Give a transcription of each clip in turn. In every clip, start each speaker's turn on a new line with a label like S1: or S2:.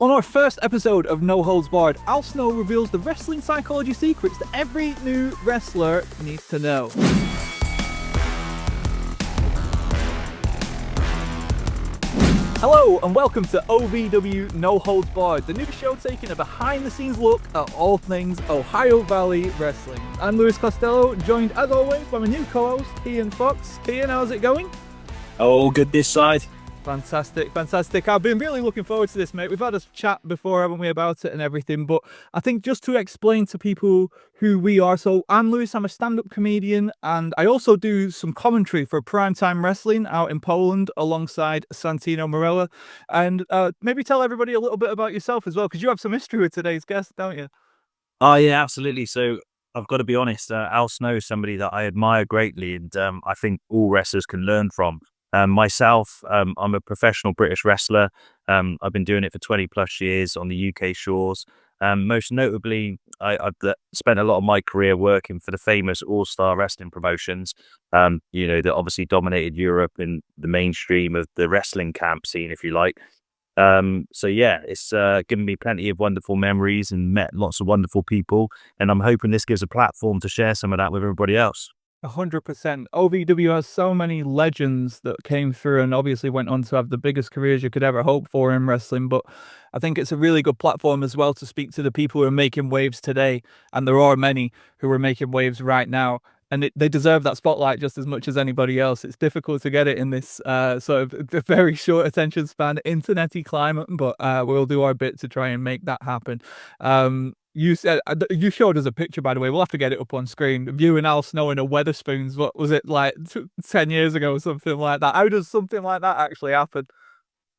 S1: On our first episode of No Holds Barred, Al Snow reveals the wrestling psychology secrets that every new wrestler needs to know. Hello and welcome to OVW No Holds Barred, the new show taking a behind-the-scenes look at all things Ohio Valley Wrestling. I'm Luis Costello, joined as always by my new co-host, Kian Fox. Kian, how's it going?
S2: Oh, good this side.
S1: Fantastic. I've been really looking forward to this, mate. We've had a chat before, haven't we, about it and everything, but I think just to explain to people who we are. So I'm Lewis, I'm a stand-up comedian, and I also do some commentary for Primetime Wrestling out in Poland alongside Santino Marella. And maybe tell everybody a little bit about yourself as well, because you have some history with today's guest, don't you?
S2: Oh, yeah, absolutely. So I've got to be honest, Al Snow is somebody that I admire greatly, and I think all wrestlers can learn from. Myself, I'm a professional British wrestler. I've been doing it for 20 plus years on the UK shores. Most notably, I've spent a lot of my career working for the famous All Star Wrestling promotions, that obviously dominated Europe in the mainstream of the wrestling camp scene, if you like. So yeah, it's given me plenty of wonderful memories and met lots of wonderful people. And I'm hoping this gives a platform to share some of that with everybody else.
S1: 100%. OVW has so many legends that came through and obviously went on to have the biggest careers you could ever hope for in wrestling. But I think it's a really good platform as well to speak to the people who are making waves today. And there are many who are making waves right now. And they deserve that spotlight just as much as anybody else. It's difficult to get it in this sort of very short attention span, internet-y climate, but we'll do our bit to try and make that happen. You said you showed us a picture, by the way. We'll have to get it up on screen. You and Al Snow in a Weatherspoons. What was it like 10 years ago or something like that? How does something like that actually happen?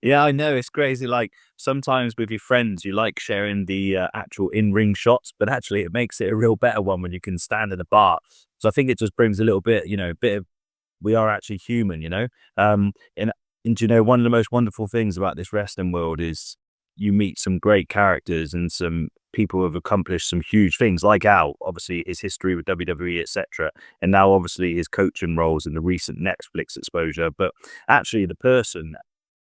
S2: Yeah, I know it's crazy. Like sometimes with your friends, you like sharing the actual in-ring shots, but actually it makes it a real better one when you can stand in a bar. So I think it just brings a little bit, bit of we are actually human. And one of the most wonderful things about this wrestling world is you meet some great characters and some people who have accomplished some huge things, like Al, obviously his history with WWE, etc., and now obviously his coaching roles in the recent Netflix exposure. But actually, the person,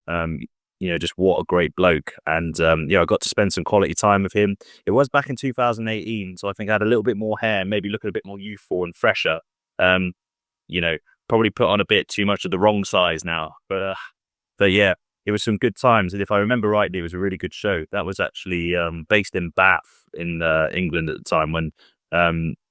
S2: um, just what a great bloke, and I got to spend some quality time with him. It was back in 2018, so I think I had a little bit more hair, maybe looking a bit more youthful and fresher. Um, you know, Probably put on a bit too much of the wrong size now. But yeah, it was some good times. And if I remember rightly, it was a really good show. That was actually based in Bath in England at the time when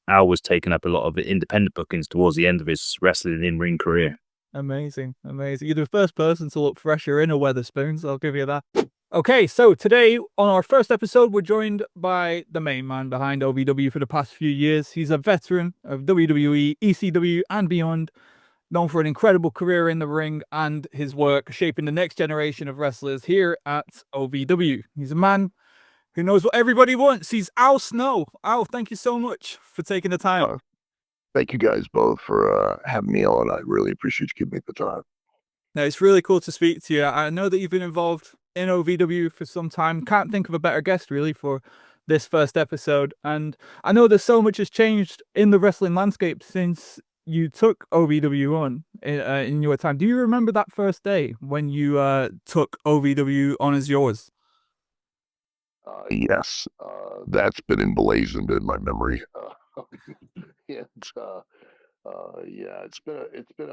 S2: Al was taking up a lot of independent bookings towards the end of his wrestling in-ring career.
S1: Amazing. You're the first person to look fresher in a Weatherspoons. I'll give you that. Okay, so today on our first episode, we're joined by the main man behind OVW for the past few years. He's a veteran of WWE, ECW, and beyond, known for an incredible career in the ring and his work shaping the next generation of wrestlers here at OVW. He's a man who knows what everybody wants. He's Al Snow. Al, thank you so much for taking the time.
S3: Thank you guys both for having me on. I really appreciate you giving me the time.
S1: Now, it's really cool to speak to you. I know that you've been involved in OVW for some time. Can't think of a better guest, really, for this first episode. And I know there's so much has changed in the wrestling landscape since you took OVW on in your time. Do you remember that first day when you took OVW on as yours?
S3: Yes, that's been emblazoned in my memory. And yeah, it's been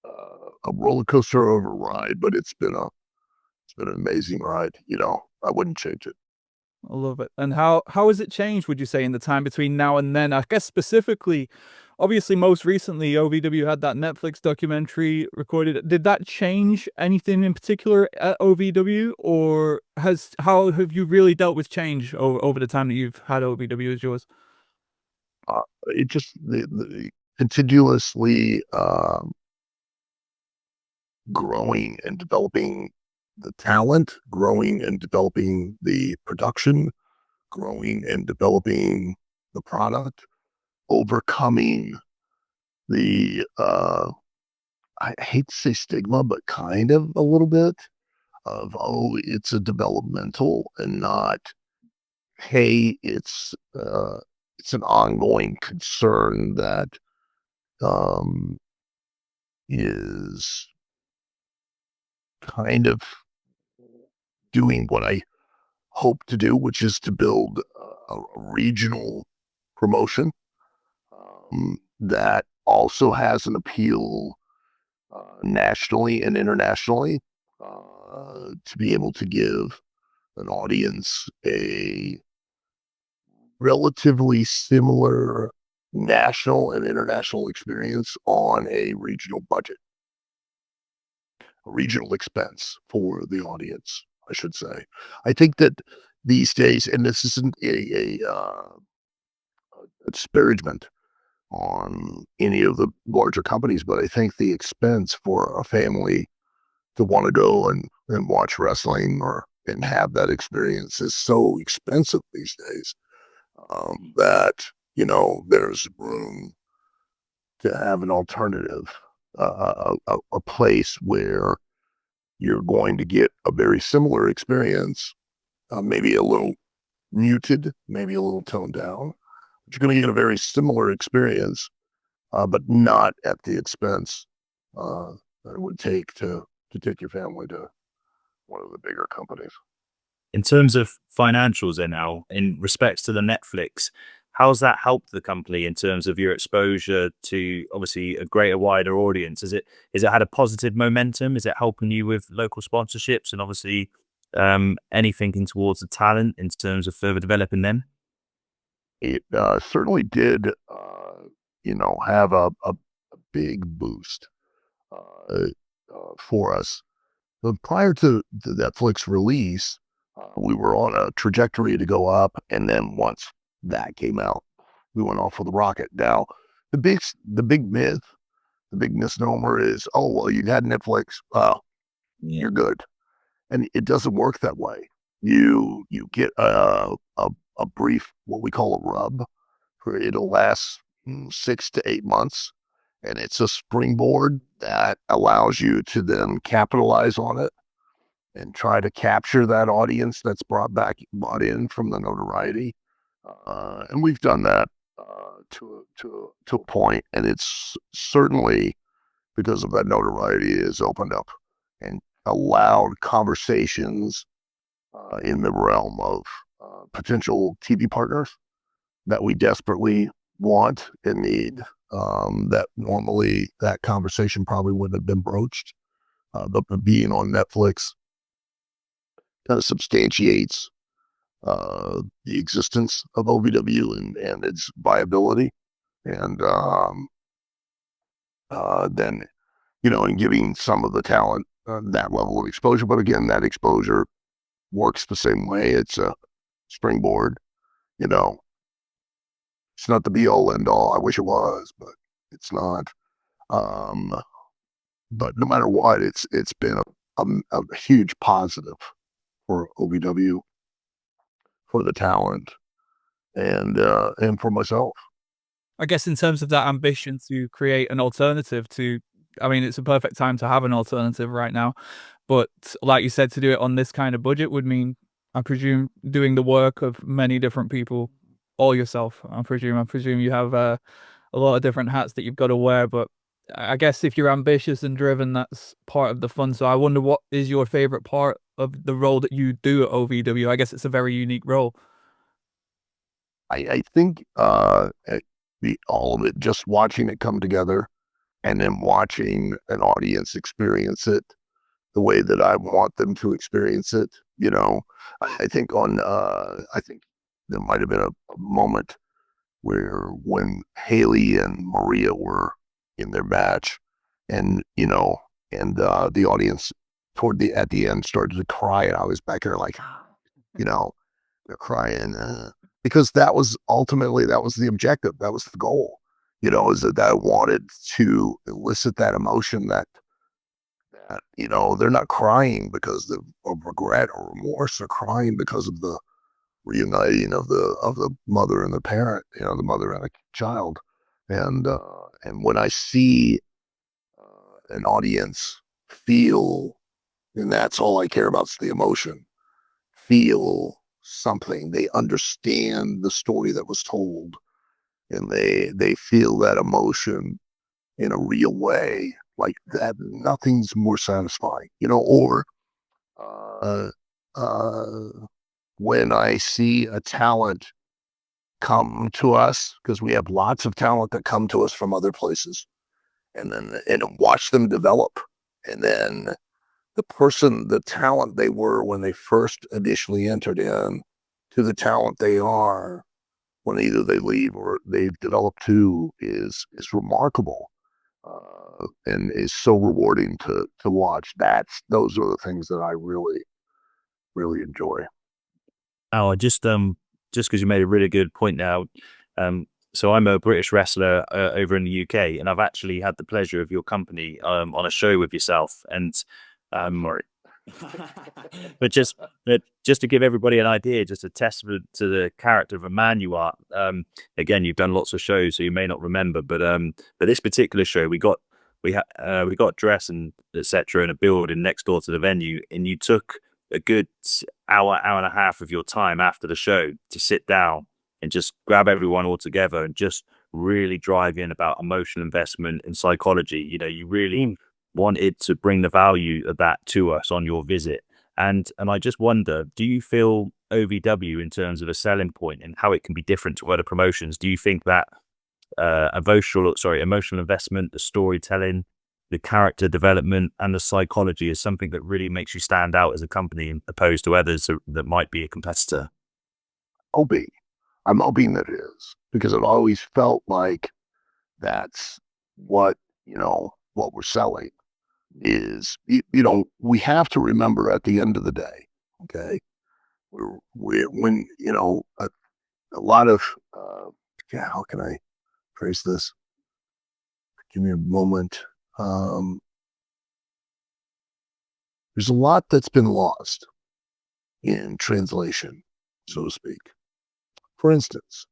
S3: a roller coaster of a ride, but it's been an amazing ride. I wouldn't change it.
S1: I love it. And how has it changed, would you say, in the time between now and then? I guess specifically, obviously, most recently, OVW had that Netflix documentary recorded. Did that change anything in particular at OVW, or how have you really dealt with change over the time that you've had OVW as yours?
S3: It just the continuously growing and developing the talent, growing and developing the production, growing and developing the product, overcoming the I hate to say stigma, but kind of a little bit of, oh, it's a developmental and not, hey, it's an ongoing concern that um is kind of doing what I hope to do, which is to build a regional promotion that also has an appeal nationally and internationally, to be able to give an audience a relatively similar national and international experience on a regional budget, a regional expense for the audience, I should say. I think that these days, and this isn't a disparagement on any of the larger companies, but I think the expense for a family to want to go and watch wrestling or and have that experience is so expensive these days, that there's room to have an alternative, a place where you're going to get a very similar experience, maybe a little muted, maybe a little toned down, but you're going to get a very similar experience, but not at the expense that it would take to take your family to one of the bigger companies.
S2: In terms of financials then now, in respects to the Netflix, how's that helped the company in terms of your exposure to obviously a greater, wider audience? Is it had a positive momentum? Is it helping you with local sponsorships and obviously any thinking towards the talent in terms of further developing them?
S3: It certainly did, have a big boost uh, for us. But prior to the Netflix release, we were on a trajectory to go up, and then once that came out, we went off with a rocket. Now, the big myth, the big misnomer is, oh well, you had Netflix, you're good, and it doesn't work that way. You get a brief, what we call a rub, for it'll last 6 to 8 months, and it's a springboard that allows you to then capitalize on it and try to capture that audience that's brought in from the notoriety. And we've done that to a point, and it's certainly because of that notoriety has opened up and allowed conversations in the realm of potential TV partners that we desperately want and need. That normally that conversation probably wouldn't have been broached, but being on Netflix kind of substantiates the existence of OVW and its viability, and then and giving some of the talent that level of exposure. But again, that exposure works the same way. It's a springboard. You know, it's not the be all end all. I wish it was, but it's not. Um, but no matter what, it's been a huge positive for OVW, for the talent, and for myself.
S1: I guess in terms of that ambition to create an alternative to, I mean, it's a perfect time to have an alternative right now. But like you said, to do it on this kind of budget would mean, I presume, doing the work of many different people all yourself. I presume you have a lot of different hats that you've got to wear. But I guess if you're ambitious and driven, that's part of the fun. So I wonder, what is your favorite part of the role that you do at OVW? I guess it's a very unique role.
S3: I think all of it, just watching it come together, and then watching an audience experience it the way that I want them to experience it. I think I think there might have been a moment where when Haley and Maria were in their match, and the audience at the end started to cry, and I was back there like, you know, they're crying, because that was the objective, that was the goal. Is that I wanted to elicit that emotion that they're not crying because of regret or remorse. They're crying because of the reuniting of the mother and the parent, the mother and the child. And when I see an audience feel, and that's all I care about is the emotion, feel something, they understand the story that was told, and they feel that emotion in a real way, like that, nothing's more satisfying, or uh, uh, when I see a talent come to us, because we have lots of talent that come to us from other places, and watch them develop, and then the talent they were when they first initially entered in to the talent they are when either they leave or they've developed to is remarkable, and is so rewarding to watch. Those are the things that I really enjoy.
S2: Oh, I just because you made a really good point now. So I'm a British wrestler over in the UK, and I've actually had the pleasure of your company on a show with yourself. And
S3: Sorry.
S2: but just to give everybody an idea, just a testament to the character of a man you are. Again, you've done lots of shows, so you may not remember, but this particular show, we got dressed and etc. in a building next door to the venue, and you took a good hour and a half of your time after the show to sit down and just grab everyone all together and just really drive in about emotional investment and psychology. You know, you really wanted to bring the value of that to us on your visit. And I just wonder, do you feel OVW in terms of a selling point and how it can be different to other promotions? Do you think that emotional investment, the storytelling, the character development, and the psychology is something that really makes you stand out as a company opposed to others that might be a competitor?
S3: Hoping. I'm hoping that it is, because I've always felt like that's what, what we're selling is, we have to remember at the end of the day, okay, when, a lot of, yeah, how can I phrase this? Give me a moment. There's a lot that's been lost in translation, so to speak. For instance,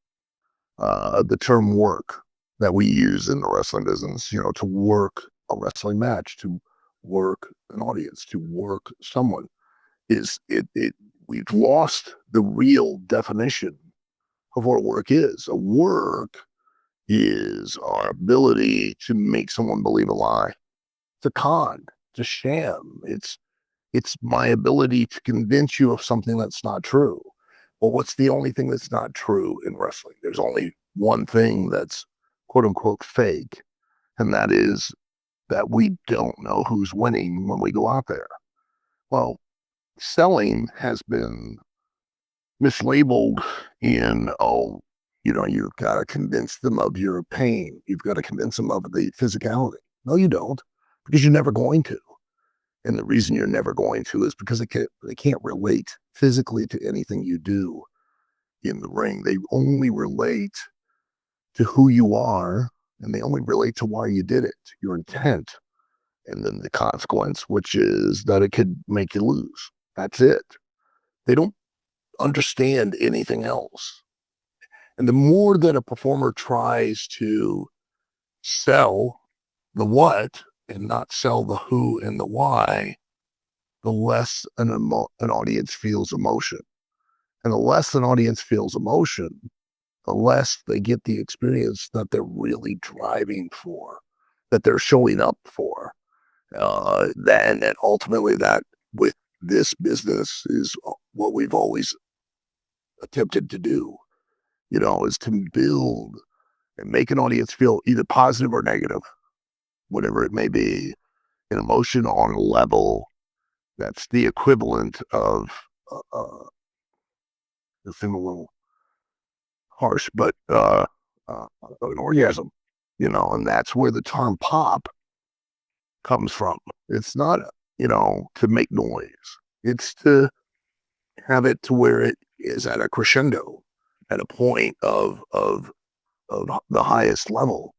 S3: the term work that we use in the wrestling business, to work a wrestling match, to work an audience, to work someone, we've lost the real definition of what work is. A work is our ability to make someone believe a lie. It's a con, it's a sham. It's my ability to convince you of something that's not true. Well, what's the only thing that's not true in wrestling? There's only one thing that's quote unquote fake, and that is that we don't know who's winning when we go out there. Well, selling has been mislabeled in, oh, you've got to convince them of your pain. You've got to convince them of the physicality. No, you don't, because you're never going to. And the reason you're never going to is because they can't relate physically to anything you do in the ring. They only relate to who you are, and they only relate to why you did it, your intent, and then the consequence, which is that it could make you lose. That's it. They don't understand anything else. And the more that a performer tries to sell the what and not sell the who and the why, the less an audience feels emotion. And the less an audience feels emotion, the less they get the experience that they're really driving for, that they're showing up for. And then ultimately that with this business is what we've always attempted to do, is to build and make an audience feel either positive or negative, whatever it may be, an emotion on a level that's the equivalent of the thing a little harsh, but an orgasm, and that's where the term pop comes from. It's not, to make noise. It's to have it to where it is at a crescendo, at a point of the highest level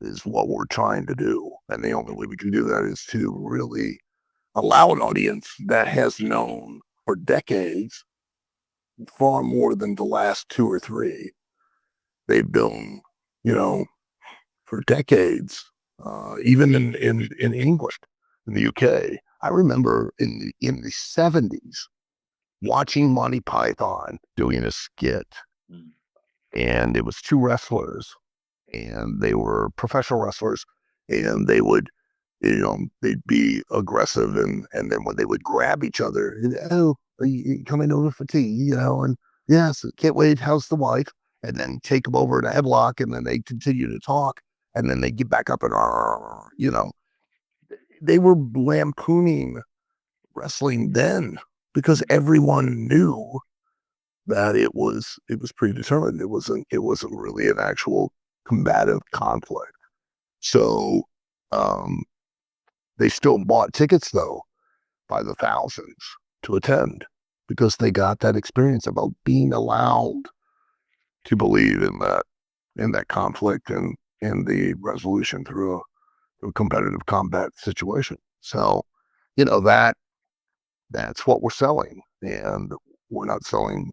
S3: is what we're trying to do. And the only way we can do that is to really allow an audience that has known for decades far more than the last two or three. They've been, for decades, even in England, in the UK. I remember in the 70s watching Monty Python doing a skit, and it was two wrestlers, and they were professional wrestlers, and they would, they'd be aggressive, and then when they would grab each other, oh, Are you coming over for tea? You know, and yes, can't wait. How's the wife? And then take them over in a headlock, and then they continue to talk, and then they get back up and, you know, they were lampooning wrestling then because everyone knew that it was predetermined. It wasn't really an actual combative conflict. So they still bought tickets though by the thousands to attend because they got that experience about being allowed to believe in that conflict and the resolution through a competitive combat situation. So, you know, that's what we're selling, and we're not selling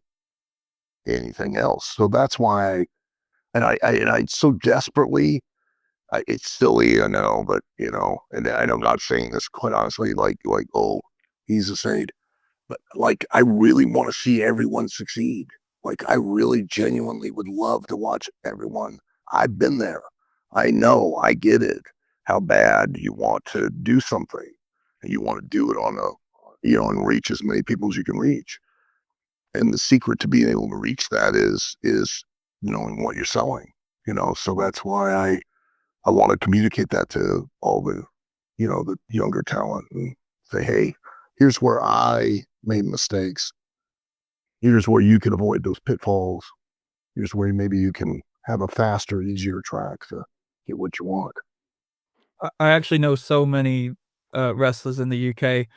S3: anything else. So that's why, and I so desperately, it's silly, I know, but you know, and I'm not saying this quite honestly, like, oh, he's a saint, but like, I really want to see everyone succeed. Like, I really genuinely would love to watch everyone. I've been there. I know, I get it. How bad you want to do something, and you want to do it on and reach as many people as you can reach. And the secret to being able to reach that is knowing what you're selling. So that's why I want to communicate that to all the younger talent and say, hey, here's where I made mistakes. Here's where you can avoid those pitfalls. Here's where maybe you can have a faster, easier track to get what you want.
S1: I actually know so many wrestlers in the UK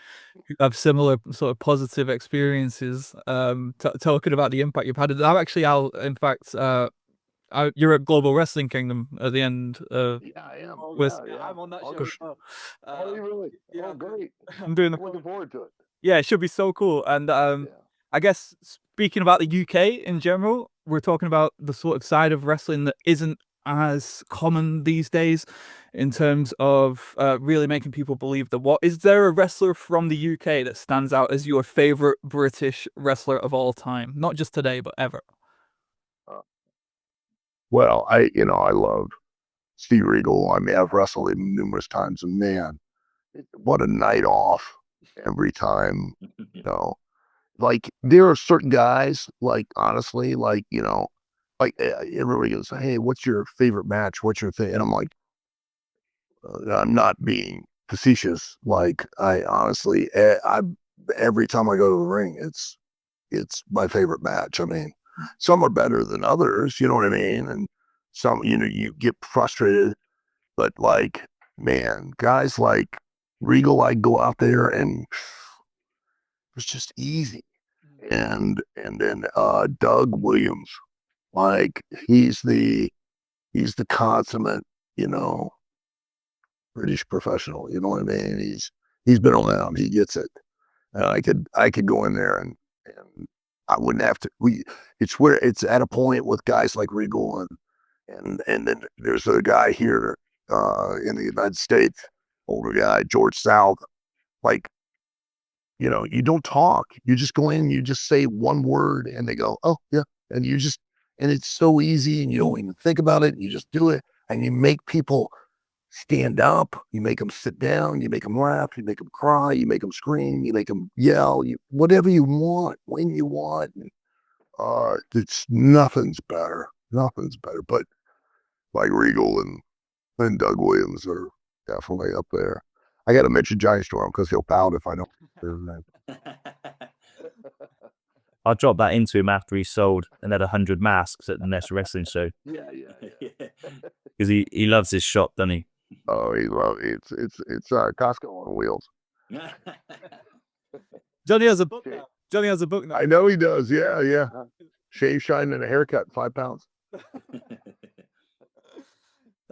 S1: who have similar sort of positive experiences. Talking about the impact you've had. I'm actually out. In fact, you're at Global Wrestling Kingdom at the end.
S3: Yeah, I am.
S1: With
S3: Yeah.
S1: I'm on that show
S3: Okay.
S1: as well.
S3: Are you really?
S1: Yeah,
S3: Oh, great.
S1: I'm doing the.
S3: I'm looking forward to it.
S1: Yeah, it should be so cool. And
S3: Yeah.
S1: I guess speaking about the UK in general, we're talking about the sort of side of wrestling that isn't as common these days in terms of really making people believe that what is there a wrestler from the UK that stands out as your favorite British wrestler of all time? Not just today, but ever.
S3: Well, I love Steve Regal. I mean, I've wrestled him numerous times, and man, what a night off every time. Like there are certain guys, like honestly, like everybody goes, "Hey, what's your favorite match? What's your thing?" And I'm like, I'm not being facetious. Like I honestly, I every time I go to the ring, it's my favorite match. I mean, some are better than others, you know what I mean? And some, you get frustrated, but like, man, guys like Regal, I go out there and it was just easy. And then Doug Williams, like he's the consummate, you know, British professional. You know what I mean? He's been around. He gets it. And I could go in there and I wouldn't have to. It's where it's at a point with guys like Regal and then there's a guy here in the United States, older guy, George South. Like, you don't talk. You just go in, you just say one word, and they go, "Oh yeah," and and it's so easy, and you don't even think about it. You just do it, and you make people stand up. You make them sit down. You make them laugh. You make them cry. You make them scream. You make them yell. Whatever you want, when you want. It's nothing's better. Nothing's better. But like Regal and Doug Williams are definitely up there. I got to mention Johnny Storm because he'll pout if I don't. His name.
S2: I'll drop that into him after he sold and had 100 masks at the next wrestling show.
S3: Yeah.
S2: Because he loves his shop, doesn't he?
S3: Oh, it's Costco on wheels.
S1: Johnny has a book now. Johnny has a book now.
S3: I know he does. Yeah. Shave, shine, and a haircut, 5 pounds.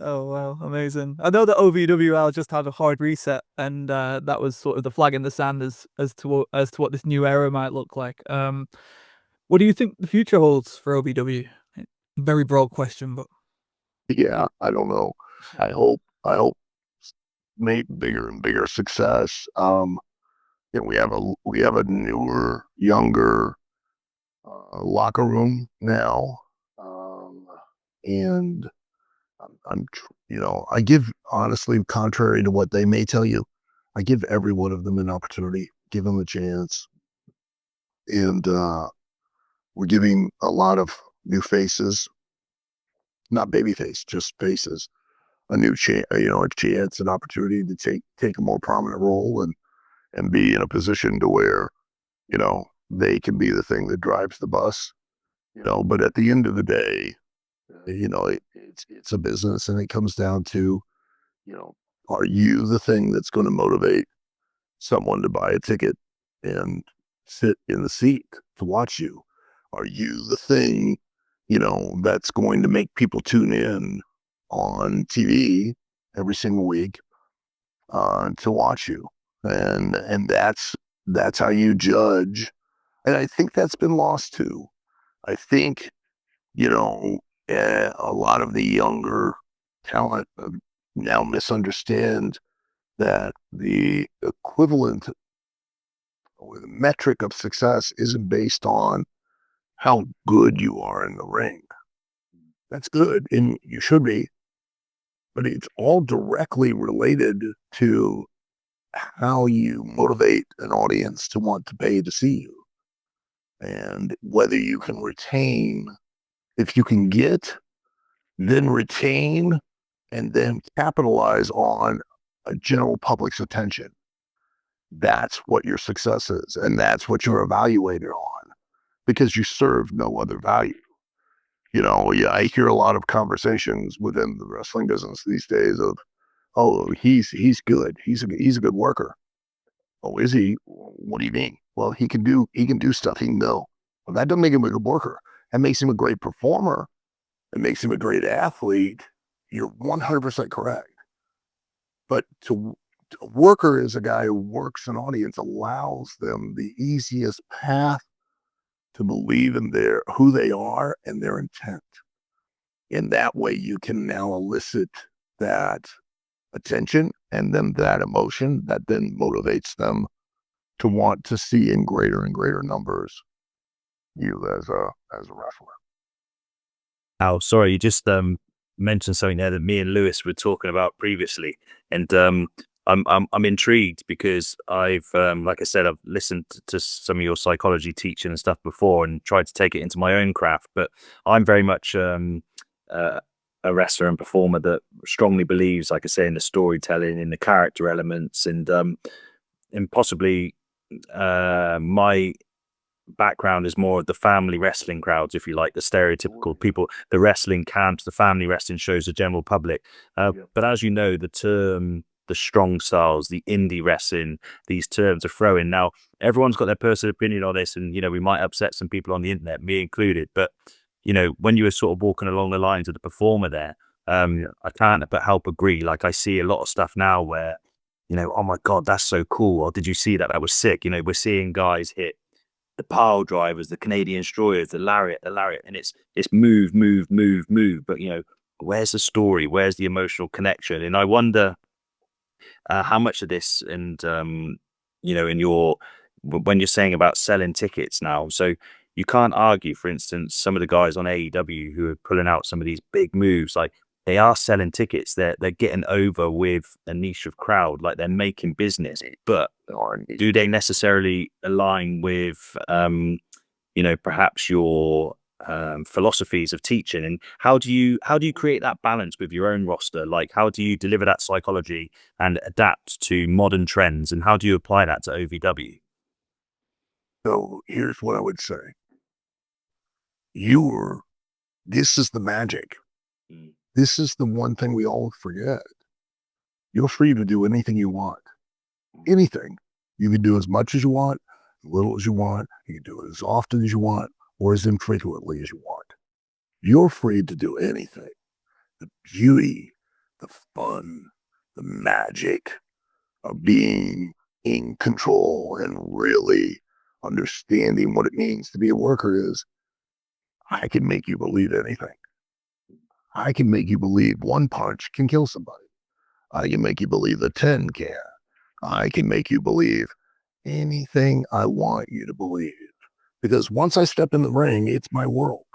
S1: Oh wow, amazing! I know that OVWL just had a hard reset, and that was sort of the flag in the sand as to what this new era might look like. What do you think the future holds for OVW? Very broad question, but
S3: Yeah, I don't know. I hope make bigger and bigger success. We have a newer, younger locker room now, and I give honestly, contrary to what they may tell you, I give every one of them an opportunity, give them a chance. and we're giving a lot of new faces, not baby face, just faces, a new chance, a chance, an opportunity to take a more prominent role and be in a position to where they can be the thing that drives the bus. But at the end of the day, it's a business, and it comes down to, you know, are you the thing that's going to motivate someone to buy a ticket and sit in the seat to watch you? Are you the thing, that's going to make people tune in on TV every single week to watch you? And that's how you judge. And I think that's been lost too. I think, a lot of the younger talent now misunderstand that the equivalent or the metric of success isn't based on how good you are in the ring. That's good, and you should be, but it's all directly related to how you motivate an audience to want to pay to see you, and whether you can retain. If you can get, then retain, and then capitalize on a general public's attention. That's what your success is, and that's what you're evaluated on, because you serve no other value. Yeah, I hear a lot of conversations within the wrestling business these days of, oh, he's good, he's a good worker. Oh, is he? What do you mean? Well, he can do stuff he can know. Well, that doesn't make him a good worker. That makes him a great performer. It makes him a great athlete. You're 100% correct. But a worker is a guy who works an audience, allows them the easiest path to believe in who they are and their intent. In that way, you can now elicit that attention and then that emotion that then motivates them to want to see in greater and greater numbers you as a wrestler.
S2: Oh, sorry, you just mentioned something there that me and Lewis were talking about previously, and I'm intrigued because like I said, I've listened to some of your psychology teaching and stuff before, and tried to take it into my own craft. But I'm very much a wrestler and performer that strongly believes, like I say, in the storytelling, in the character elements, and possibly my background is more of the family wrestling crowds, if you like, the stereotypical people, the wrestling camps, the family wrestling shows, the general public. But as you know, the term, the strong styles, the indie wrestling, these terms are thrown. Now, everyone's got their personal opinion on this, and, we might upset some people on the internet, me included. But, when you were sort of walking along the lines of the performer there, I can't but help agree. Like, I see a lot of stuff now where, oh my God, that's so cool. Or did you see that? That was sick. We're seeing guys hit the pile drivers, the Canadian destroyers, the lariat, and it's move, move, move, move. But where's the story? Where's the emotional connection? And I wonder how much of this, and in when you're saying about selling tickets now, so you can't argue, for instance, some of the guys on AEW who are pulling out some of these big moves, like they are selling tickets. They're getting over with a niche of crowd, like they're making business. But do they necessarily align with, perhaps your philosophies of teaching? And how do you create that balance with your own roster? Like, how do you deliver that psychology and adapt to modern trends? And how do you apply that to OVW?
S3: So here's what I would say. This is the magic.
S2: Mm.
S3: This is the one thing we all forget. You're free to do anything you want. Anything. You can do as much as you want, as little as you want. You can do it as often as you want, or as infrequently as you want. You're free to do anything. The beauty, the fun, the magic of being in control and really understanding what it means to be a worker is, I can make you believe anything. I can make you believe one punch can kill somebody. I can make you believe that 10 can. I can make you believe anything I want you to believe. Because once I step in the ring, it's my world.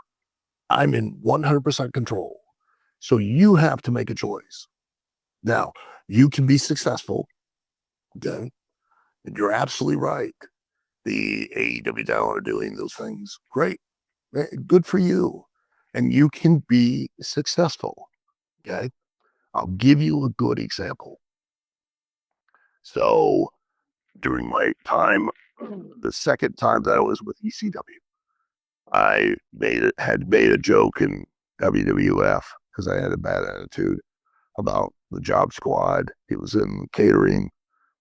S3: I'm in 100% control. So you have to make a choice. Now, you can be successful, okay? And you're absolutely right. the AEW talent are doing those things. Great. Good for you. And you can be successful. Okay. I'll give you a good example. So during my time, the second time that I was with ECW, I had made a joke in WWF because I had a bad attitude about the Job Squad. It was in catering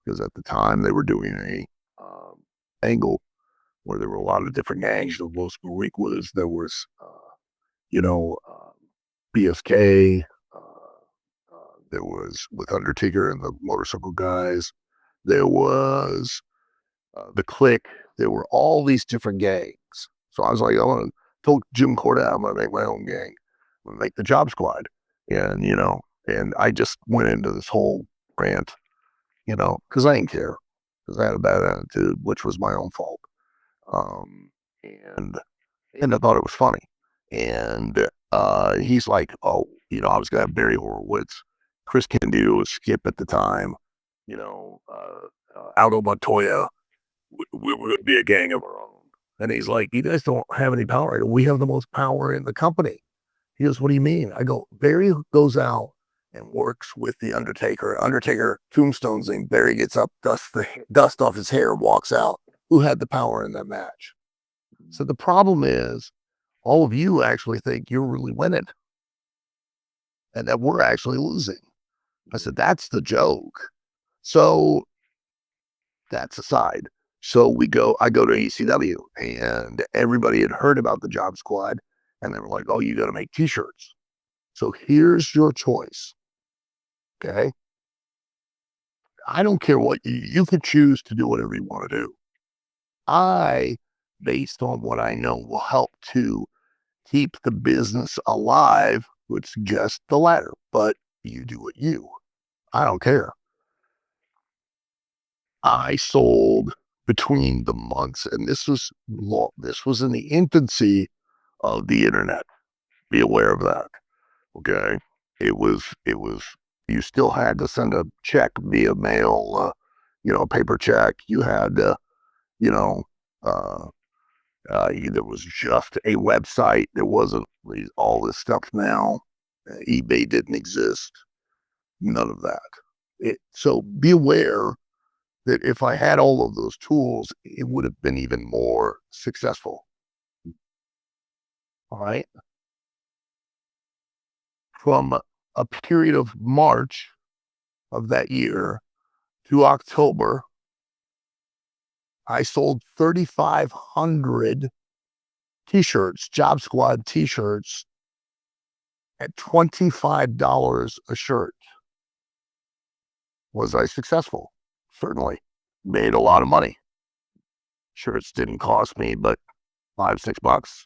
S3: because at the time they were doing a angle where there were a lot of different gangs. The Los Boricuas, there was, BSK, there was with Undertaker and the Motorcycle Guys. There was the Click. There were all these different gangs. So I was like, told Jim Cornette, I'm going to make my own gang. I'm going to make the Job Squad. And, and I just went into this whole rant, because I didn't care. Because I had a bad attitude, which was my own fault. And I thought it was funny. And he's like, oh, I was going to have Barry Horowitz, Chris Candido, Skip at the time, Aldo Montoya. We were going to be a gang of our own. And he's like, you guys don't have any power. We have the most power in the company. He goes, what do you mean? I go, Barry goes out and works with the Undertaker. Undertaker tombstones him. Barry gets up, dusts the dust off his hair, walks out. Who had the power in that match? So the problem is, all of you actually think you're really winning and that we're actually losing. I said, that's the joke. So that's aside. So I go to ECW and everybody had heard about the Job Squad and they were like, oh, you got to make t-shirts. So here's your choice. Okay. I don't care what you can choose to do whatever you want to do. I, based on what I know, will help to keep the business alive, would suggest the latter, but you do what I don't care. I sold between the months, and this was in the infancy of the internet. Be aware of that. Okay. It was, you still had to send a check via mail, a paper check. You had to, there was just a website. There wasn't all this stuff now. eBay didn't exist. None of that. So be aware that if I had all of those tools, it would have been even more successful. All right. From a period of March of that year to October, I sold 3,500 t-shirts, Job Squad t-shirts at $25 a shirt. Was I successful? Certainly. Made a lot of money. Shirts didn't cost me but $5-6.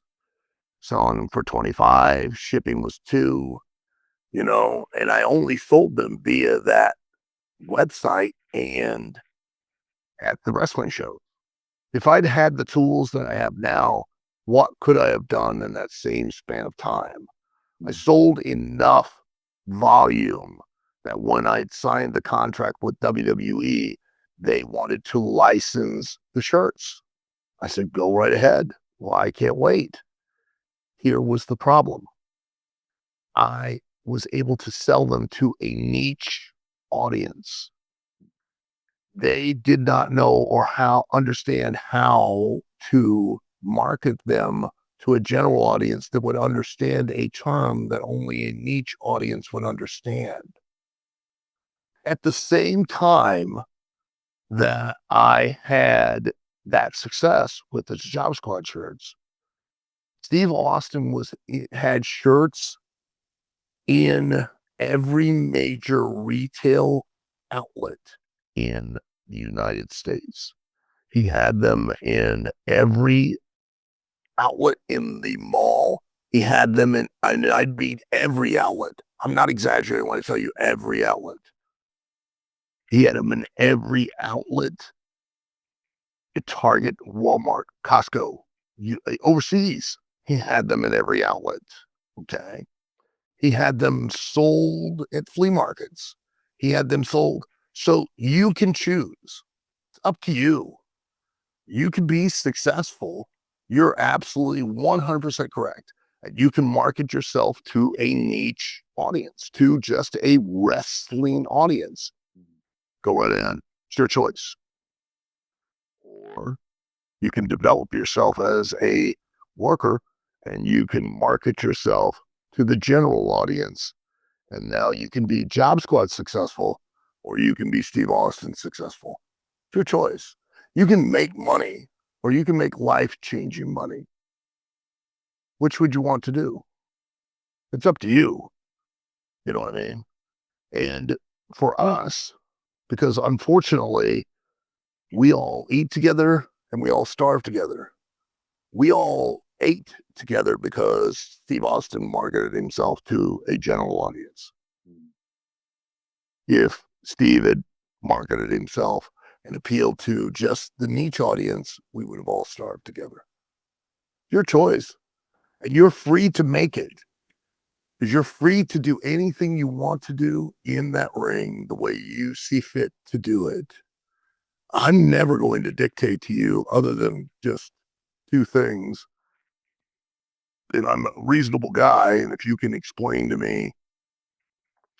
S3: Selling them for 25, shipping was $2, and I only sold them via that website and at the wrestling show. If I'd had the tools that I have now, what could I have done in that same span of time? I sold enough volume that when I'd signed the contract with WWE, they wanted to license the shirts. I said, go right ahead. Well, I can't wait. Here was the problem. I was able to sell them to a niche audience. They did not know or understand how to market them to a general audience that would understand a term that only a niche audience would understand. At the same time that I had that success with the Job Squad shirts, Steve Austin had shirts in every major retail outlet in the United States. He had them in every outlet in the mall. He had them in, and I'd beat every outlet. I'm not exaggerating when I tell you every outlet. He had them in every outlet at Target, Walmart, Costco, overseas. He had them in every outlet. Okay. He had them sold at flea markets. He had them sold. So you can choose. It's up to you. you can be successful. You're absolutely 100% correct. And you can market yourself to a niche audience, to just a wrestling audience. Go right in. It's your choice. Or you can develop yourself as a worker and you can market yourself to the general audience. And now you can be Job Squad successful, or you can be Steve Austin successful. It's your choice. You can make money, or you can make life-changing money. Which would you want to do? It's up to you. You know what I mean? And for us, because unfortunately, we all eat together and we all starve together. We all ate together because Steve Austin marketed himself to a general audience. If Steve had marketed himself and appealed to just the niche audience, we would have all starved together. Your choice. And you're free to make it. Because you're free to do anything you want to do in that ring the way you see fit to do it. I'm never going to dictate to you other than just two things. And I'm a reasonable guy. And if you can explain to me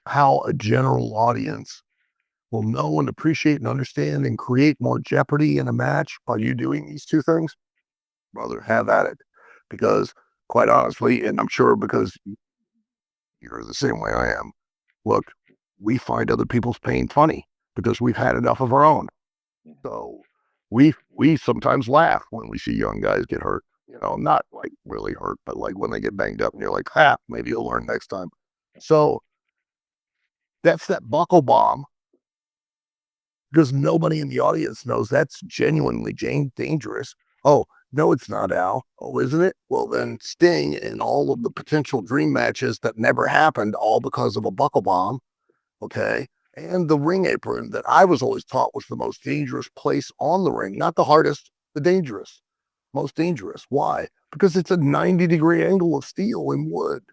S3: how a general audience will know and appreciate and understand and create more jeopardy in a match by you doing these two things, brother, have at it. Because quite honestly, and I'm sure because you're the same way I am, look, we find other people's pain funny because we've had enough of our own. So we sometimes laugh when we see young guys get hurt. You know, not like really hurt, but like when they get banged up and you're like, maybe you'll learn next time. So that's that buckle bomb, because nobody in the audience knows that's genuinely dangerous. Oh, no, it's not, Al. Oh, isn't it? Well, then Sting and all of the potential dream matches that never happened, all because of a buckle bomb, okay? And the ring apron that I was always taught was the most dangerous place on the ring, not the hardest, the dangerous, most dangerous. Why? Because it's a 90-degree angle of steel and wood.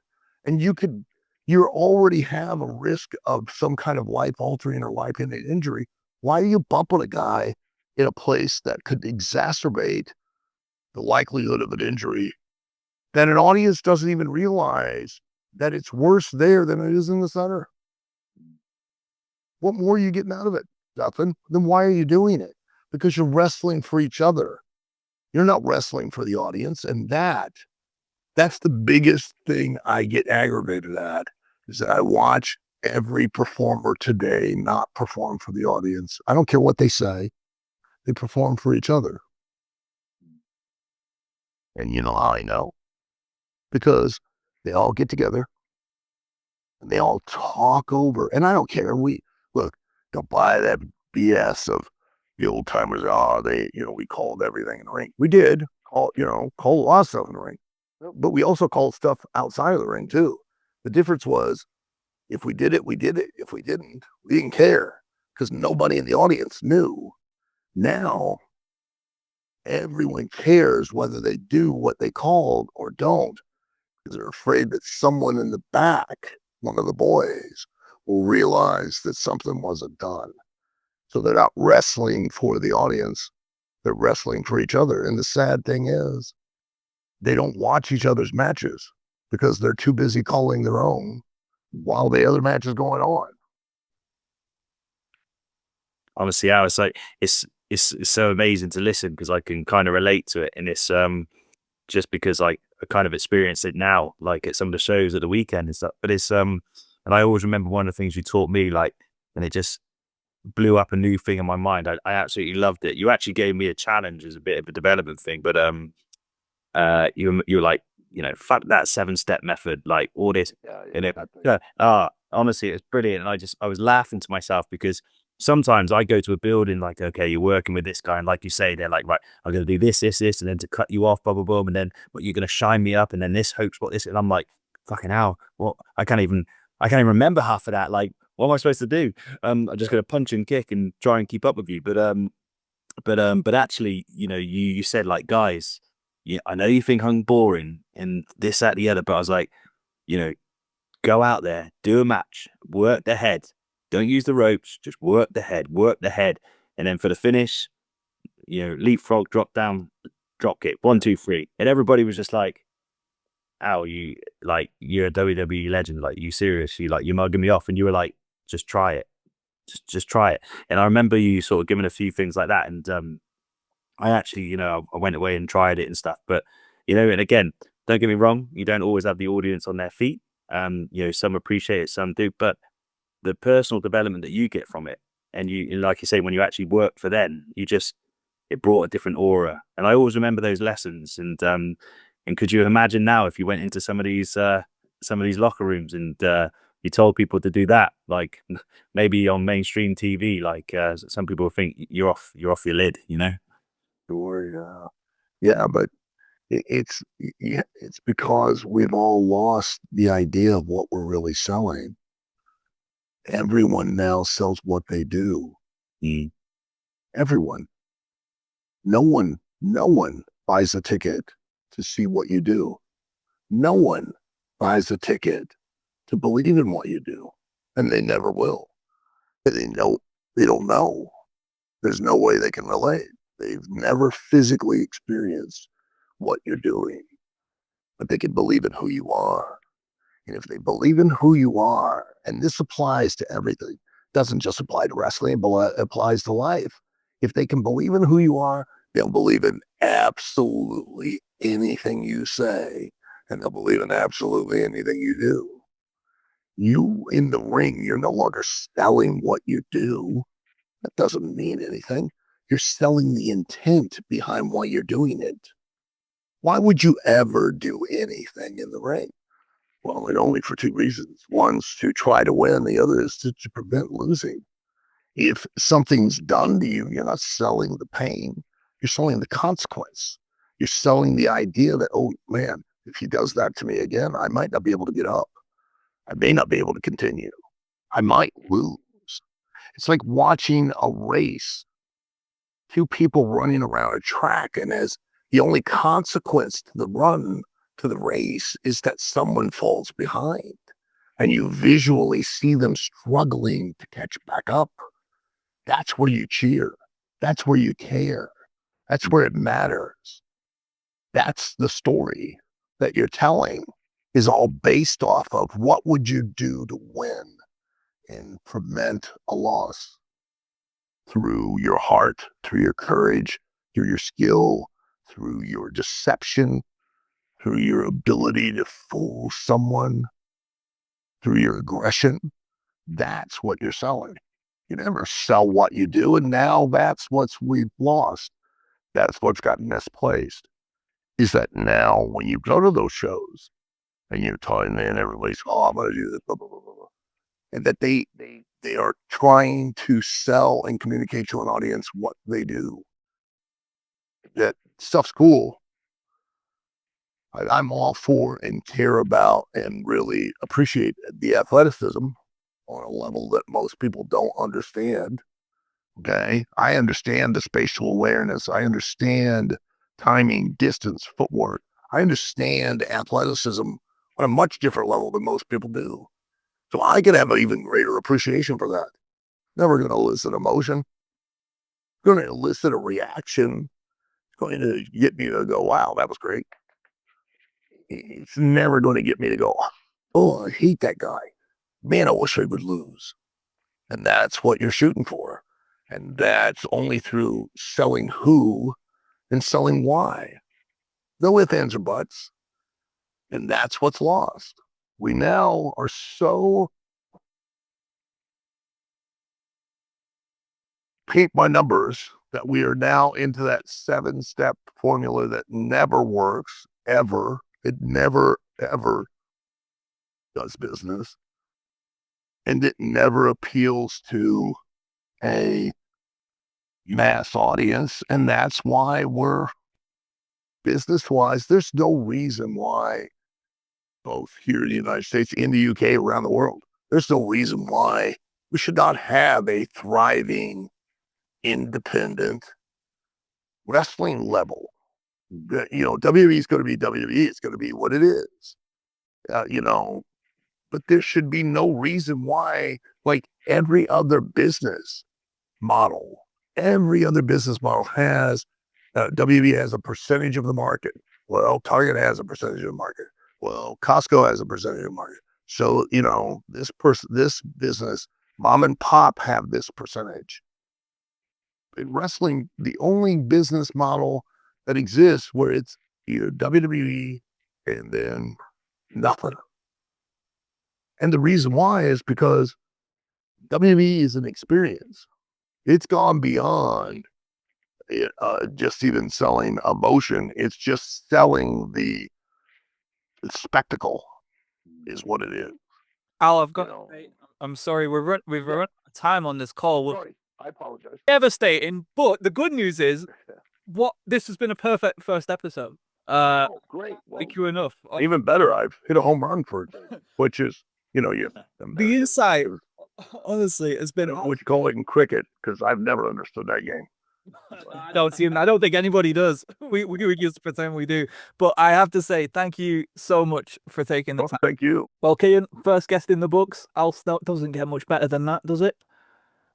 S3: And you already have a risk of some kind of life-altering or life-ending injury. Why are you bumping a guy in a place that could exacerbate the likelihood of an injury that an audience doesn't even realize that it's worse there than it is in the center? What more are you getting out of it? Nothing. Then why are you doing it? Because you're wrestling for each other. You're not wrestling for the audience. And that's the biggest thing I get aggravated at, is that I watch every performer today not perform for the audience. I don't care what they say. They perform for each other. And you know how I know? Because they all get together and they all talk over. And I don't care. Don't buy that BS of the old timers. We called everything in the ring. We did call a lot of stuff in the ring, but we also called stuff outside of the ring too. The difference was, if we did it, we did it. If we didn't, we didn't care, because nobody in the audience knew. Now, everyone cares whether they do what they called or don't, because they're afraid that someone in the back, one of the boys, will realize that something wasn't done. So they're not wrestling for the audience. They're wrestling for each other. And the sad thing is, they don't watch each other's matches because they're too busy calling their own while the other match is going on.
S2: Honestly, Al, it's like it's so amazing to listen, because I can kind of relate to it in this just because I kind of experience it now, like at some of the shows at the weekend and stuff. But it's and I always remember one of the things you taught me, like, and it just blew up a new thing in my mind. I absolutely loved it. You actually gave me a challenge as a bit of a development thing, but you were like, fuck that 7-step method, like all this, honestly, it's brilliant. And I was laughing to myself, because sometimes I go to a building like, okay, you're working with this guy, and like you say, they're like, right, I'm gonna do this, and then to cut you off, blah blah blah, and then but you're gonna shine me up, and then this hoax, what this, and I'm like, fucking hell, what? I can't even remember half of that. Like, what am I supposed to do? I'm just gonna punch and kick and try and keep up with you. But actually, you said, like, guys, yeah, I know you think I'm boring and this, that, the other, but I was like, go out there, do a match, work the head. Don't use the ropes, just work the head. And then for the finish, leapfrog, drop down, drop kick, 1, 2, 3. And everybody was just like, "Ow, you're a WWE legend. Like, you serious? You're mugging me off." And you were like, "Just try it. Just try it." And I remember you sort of giving a few things like that. And I actually, I went away and tried it and stuff. But, and again, don't get me wrong, you don't always have the audience on their feet. Some appreciate it, some do. But the personal development that you get from it, and like you say, when you actually work for them, it brought a different aura. And I always remember those lessons. And could you imagine now if you went into some of these locker rooms and you told people to do that, like maybe on mainstream TV, like some people think you're off your lid,
S3: Sure, yeah, but it's because we've all lost the idea of what we're really selling. Everyone now sells what they do.
S2: Mm.
S3: Everyone. No one buys a ticket to see what you do. No one buys a ticket to believe in what you do, and they never will. They don't know. There's no way they can relate. They've never physically experienced what you're doing, but they can believe in who you are. And if they believe in who you are, and this applies to everything, doesn't just apply to wrestling, but applies to life. If they can believe in who you are, they'll believe in absolutely anything you say, and they'll believe in absolutely anything you do. You in the ring, you're no longer selling what you do. That doesn't mean anything. You're selling the intent behind why you're doing it. Why would you ever do anything in the ring? Well, and only for two reasons. One's to try to win, the other is to prevent losing. If something's done to you, you're not selling the pain, you're selling the consequence. You're selling the idea that, oh man, if he does that to me again, I might not be able to get up. I may not be able to continue. I might lose. It's like watching a race, two people running around a track, and as the only consequence to the run, to the race, is that someone falls behind and you visually see them struggling to catch back up. That's where you cheer. That's where you care. That's where it matters. That's the story that you're telling, is all based off of what would you do to win and prevent a loss through your heart, through your courage, through your skill, through your deception, through your ability to fool someone, through your aggression. That's what you're selling. You never sell what you do, and now that's what's we've lost. That's what's gotten misplaced. Is that now when you go to those shows and you're telling and everybody's, oh, I'm gonna do this, blah, blah, blah, blah, and that they are trying to sell and communicate to an audience what they do. That stuff's cool. I'm all for and care about and really appreciate the athleticism on a level that most people don't understand. Okay. I understand the spatial awareness. I understand timing, distance, footwork. I understand athleticism on a much different level than most people do. So I could have an even greater appreciation for that. Never going to elicit emotion. Going to elicit a reaction. It's going to get me to go, wow, that was great. It's never going to get me to go, oh, I hate that guy. Man, I wish I would lose. And that's what you're shooting for. And that's only through selling who and selling why. No ifs, ands, or buts. And that's what's lost. We now are so paint by numbers that we are now into that 7-step formula that never works, ever. It never, ever does business. And it never appeals to a mass audience. And that's why we're business wise, there's no reason why, both here in the United States, in the UK, around the world, there's no reason why we should not have a thriving, independent wrestling level. WWE is going to be WWE. It's going to be what it is, but there should be no reason why, like every other business model, every other business model has. WWE has a percentage of the market. Well, Target has a percentage of the market. Well, Costco has a percentage of the market. So, this business, mom and pop have this percentage. In wrestling, the only business model that exists where it's either WWE and then nothing. And the reason why is because WWE is an experience. It's gone beyond just even selling emotion. It's just selling the spectacle is what it is.
S1: Al, I've got.
S3: know.
S1: I'm sorry, we've run out of time on this call. We're
S3: Sorry, I apologize.
S1: devastating, but the good news is, this has been a perfect first episode.
S3: Oh, great. Well,
S1: Thank you enough.
S3: even better, I've hit a home run for it, which is,
S1: The insight, honestly, has
S3: I
S1: been.
S3: don't know what you call it in cricket because I've never understood that game.
S1: I don't think anybody does. We used to pretend we do, but I have to say thank you so much for taking the
S3: Well,
S1: time.
S3: thank you.
S1: Well, Kian, first guest in the books. Al Snow doesn't get much better than that, does it?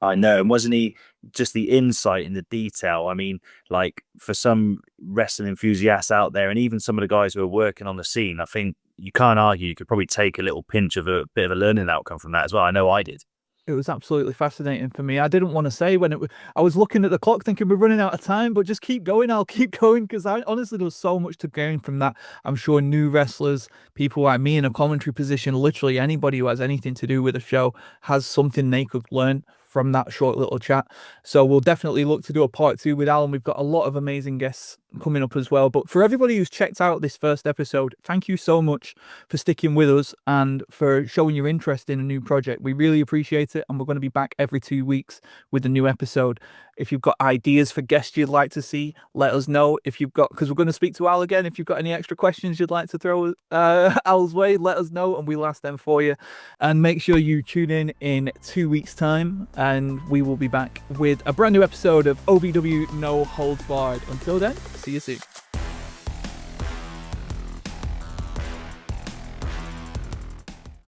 S2: I know. And wasn't he just the insight and the detail? I mean, like for some wrestling enthusiasts out there, and even some of the guys who are working on the scene, I think you can't argue. You could probably take a little pinch of a bit of a learning outcome from that as well. I know I did.
S1: It was absolutely fascinating for me. I didn't want to say when I was looking at the clock thinking we're running out of time, but just keep going. I'll keep going because I honestly, there was so much to gain from that. I'm sure new wrestlers, people like me in a commentary position, literally anybody who has anything to do with the show has something they could learn from that short little chat. So we'll definitely look to do a part 2 with Alan. We've got a lot of amazing guests coming up as well. But for everybody who's checked out this first episode, thank you so much for sticking with us and for showing your interest in a new project. We really appreciate it. And we're going to be back every 2 weeks with a new episode. If you've got ideas for guests you'd like to see, let us know. If you've got, because we're going to speak to Al again, if you've got any extra questions you'd like to throw Al's way, let us know and we'll ask them for you. And make sure you tune in 2 weeks' time and we will be back with a brand new episode of OVW No Holds Barred. Until then, see you soon.